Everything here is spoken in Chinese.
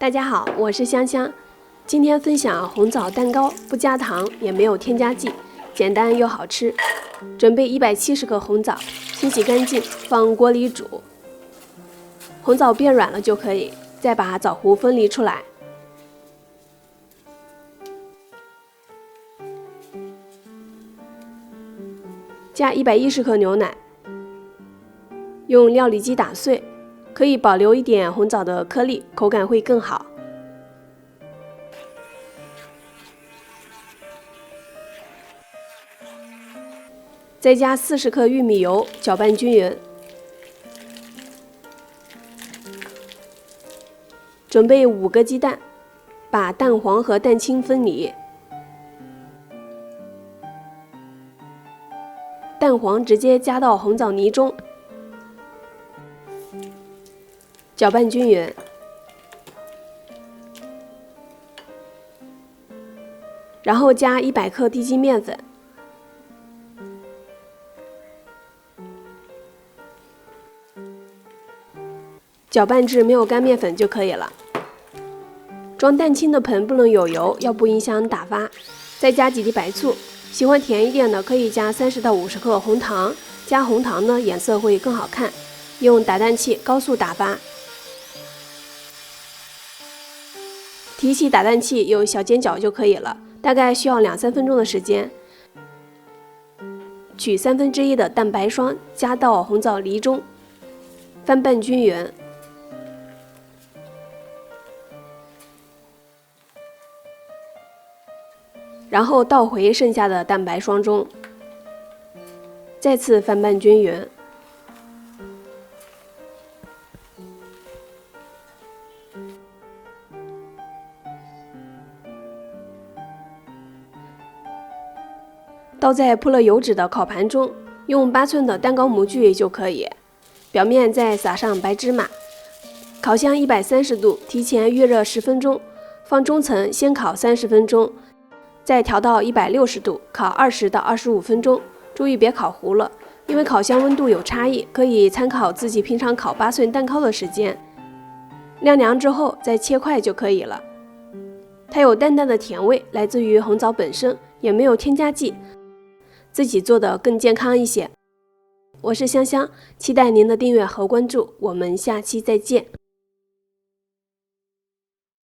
大家好，我是香香，今天分享红枣蛋糕，不加糖，也没有添加剂，简单又好吃。准备170克红枣，清洗干净，放锅里煮。红枣变软了就可以，再把枣核分离出来。加110克牛奶，用料理机打碎。可以保留一点红枣的颗粒，口感会更好。再加40克玉米油，搅拌均匀。准备5个鸡蛋，把蛋黄和蛋清分离。蛋黄直接加到红枣泥中。搅拌均匀，然后加100克低筋面粉，搅拌至没有干面粉就可以了。装蛋清的盆不能有油，要不影响打发。再加几滴白醋，喜欢甜一点的可以加30到50克红糖，加红糖呢颜色会更好看。用打蛋器高速打发。提起打蛋器有小尖角就可以了，大概需要2-3分钟的时间。取1/3的蛋白霜加到红枣泥中，翻拌均匀。然后倒回剩下的蛋白霜中，再次翻拌均匀。倒在铺了油纸的烤盘中，用8寸的蛋糕模具就可以，表面再撒上白芝麻。烤箱130度，提前预热10分钟，放中层先烤30分钟，再调到160度，烤20到25分钟。注意别烤糊了，因为烤箱温度有差异，可以参考自己平常烤8寸蛋糕的时间。晾凉之后再切块就可以了。它有淡淡的甜味，来自于红枣本身，也没有添加剂。自己做的更健康一些。我是香香，期待您的订阅和关注，我们下期再见。